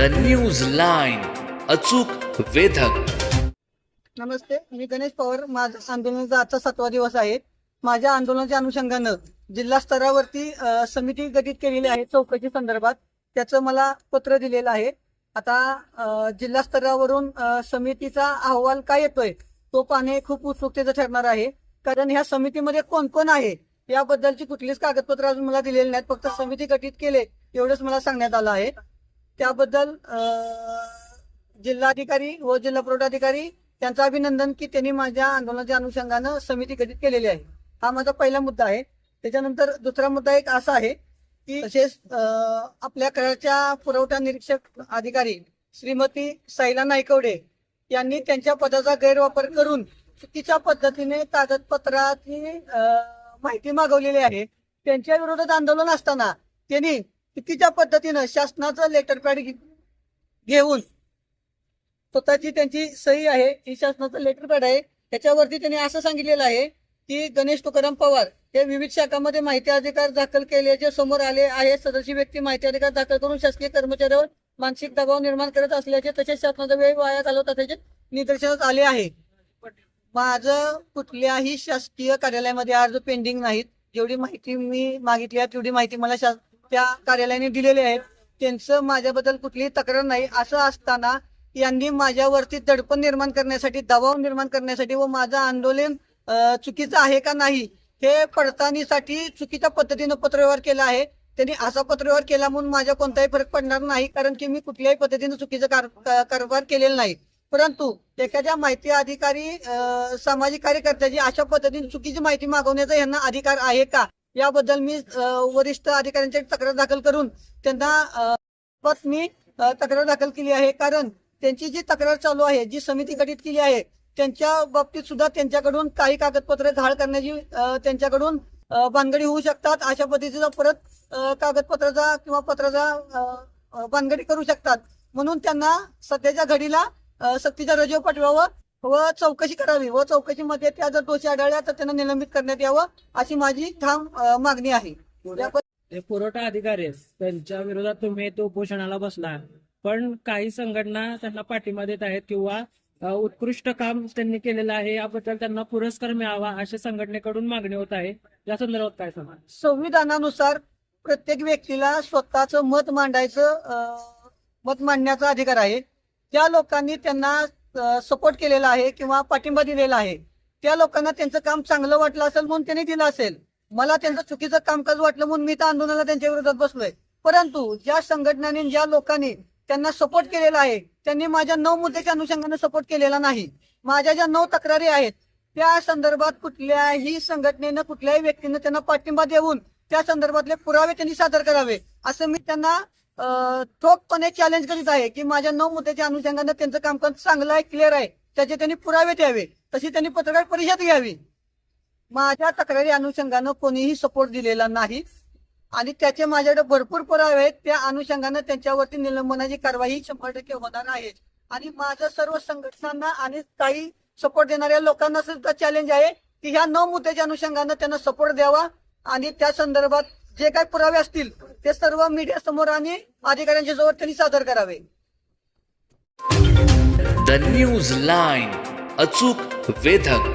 News line, अचूक वेधक. नमस्ते, मी गणेश पवार. माझ्या आंदोलनाचा आजचा 7वा दिवस आहे. माझ्या आंदोलनाच्या अनुषंगानं जिल्हा स्तरावरती समिती गठीत केलेली आहे चौकशी संदर्भात. त्याचं मला पत्र दिलेलं आहे. आता जिल्हा स्तरावरून समितीचा अहवाल काय येतोय तो पाहणे खूप उत्सुकतेचं ठरणार आहे. कारण ह्या समितीमध्ये कोण कोण आहे याबद्दलची कुठलीच कागदपत्र अजून मला दिलेली नाहीत. फक्त समिती गठीत केले एवढंच मला सांगण्यात आलं आहे. त्याबद्दल जिल्हाधिकारी व जिल्हा पुरवठाधिकारी त्यांचं अभिनंदन की त्यांनी माझ्या आंदोलनाच्या अनुषंगानं समिती गठीत केलेली आहे. हा माझा पहिला मुद्दा आहे. त्याच्यानंतर दुसरा मुद्दा एक असा आहे की तसेच आपल्या कराच्या पुरवठा निरीक्षक अधिकारी श्रीमती सायला नायकवडे यांनी त्यांच्या पदाचा गैरवापर करून चुकीच्या पद्धतीने कागदपत्राची माहिती मागवलेली आहे. त्यांच्या विरोधात आंदोलन असताना त्यांनी चुकीच्या पद्धतीनं शासनाचं लेटर पॅड घेऊन स्वतःची त्यांची सही आहे, ही शासनाचं लेटर पॅड आहे. त्याच्यावरती त्यांनी असं सांगितलेलं आहे की गणेश तुकाराम पवार हे विविध शाखांमध्ये माहिती अधिकार दाखल केल्याचे समोर आले आहे. सदस्य व्यक्ती माहिती अधिकार दाखल करून शासकीय कर्मचाऱ्यावर मानसिक दबाव निर्माण करत असल्याचे तसेच शासनाचा वेळ वाया घालवत असल्याचे निदर्शनास आले आहे. माझं कुठल्याही शासकीय कार्यालयामध्ये अर्ज पेंडिंग नाहीत. जेवढी माहिती मी मागितली आहे तेवढी माहिती मला त्या कार्यालयाने दिलेली आहे. त्यांचं माझ्याबद्दल कुठलीही तक्रार नाही. असं असताना यांनी माझ्यावरती दडपण निर्माण करण्यासाठी, दबाव निर्माण करण्यासाठी व माझं आंदोलन चुकीचं आहे का नाही हे पडताळणीसाठी चुकीच्या पद्धतीनं पत्रव्यवहार केला आहे. त्यांनी असा पत्रव्यवहार केला म्हणून माझ्या कोणताही फरक पडणार नाही, कारण की मी कुठल्याही पद्धतीनं चुकीचं कारभार केलेला नाही. परंतु एखाद्या माहिती अधिकारी सामाजिक कार्यकर्त्याची अशा पद्धतीने चुकीची माहिती मागवण्याचा यांना अधिकार आहे का याबद्दल मी वरिष्ठ अधिकाऱ्यांची तक्रार दाखल करून त्यांना मी तक्रार दाखल केली आहे. कारण त्यांची जी तक्रार चालू आहे, जी समिती गठीत केली आहे, त्यांच्या बाबतीत सुद्धा त्यांच्याकडून काही कागदपत्र गहाळ करण्याची त्यांच्याकडून भानगडी होऊ शकतात. अशा पद्धतीचा परत कागदपत्राचा किंवा पत्राचा भानगडी करू शकतात. म्हणून त्यांना सध्याच्या घडीला सक्तीचा रजेवर पाठवावं व चौकशी करावी व चौकशीमध्ये त्या जर दोषी आढळल्या तर त्यांना निलंबित करण्यात यावं अशी माझी ठाम मागणी आहे. पुरवठा अधिकारी आहेत, त्यांच्या विरोधात तुम्ही तो उपोषणाला बसला, पण काही संघटना त्यांना पाठिंबा देत आहेत किंवा उत्कृष्ट काम त्यांनी केलेलं आहे याबद्दल त्यांना पुरस्कार मिळावा अशा संघटनेकडून मागणी होत आहे. या संदर्भात काय सांगा? संविधानानुसार प्रत्येक व्यक्तीला स्वतःचं मत मत मांडण्याचा अधिकार आहे. ज्या लोकांनी त्यांना सपोर्ट केलेला आहे किंवा पाठिंबा दिलेला आहे त्या लोकांना त्यांचं काम चांगलं वाटलं असेल म्हणून त्यांनी दिलं असेल. मला त्यांचं चुकीचं कामकाज वाटलं म्हणून मी त्या आंदोलनाला त्यांच्या विरोधात बसलोय. परंतु ज्या संघटनांनी, ज्या लोकांनी त्यांना सपोर्ट केलेला आहे त्यांनी माझ्या 9 मुद्द्याच्या अनुषंगाने सपोर्ट केलेला नाही. माझ्या ज्या 9 तक्रारी आहेत त्या संदर्भात कुठल्याही संघटनेनं, कुठल्याही व्यक्तीनं त्यांना पाठिंबा देऊन त्या संदर्भातले पुरावे त्यांनी सादर करावे असं मी त्यांना ठोकपणे चॅलेंज करीत आहे की माझ्या 9 मुद्द्याच्या अनुषंगाने त्यांचं कामकाज चांगलं आहे, क्लिअर आहे, त्याचे त्यांनी पुरावे द्यावे. तशी त्यांनी पत्रकार परिषद घ्यावी. माझ्या तक्रारी अनुषंगानं कोणीही सपोर्ट दिलेला नाही आणि त्याचे माझ्याकडे भरपूर पुरावे आहेत. त्या अनुषंगानं त्यांच्यावरती निलंबनाची कारवाई 100% होणार आहे. आणि माझं सर्व संघटनांना आणि काही सपोर्ट देणाऱ्या लोकांना सुद्धा चॅलेंज आहे की ह्या 9 मुद्द्याच्या अनुषंगानं त्यांना सपोर्ट द्यावा आणि त्या संदर्भात जे काही पुरावे असतील ते सर्व मीडिया समोर आणि अधिकाऱ्यांच्या जवळ त्यांनी सादर करावे. न्यूज लाईन, अचूक वेधक.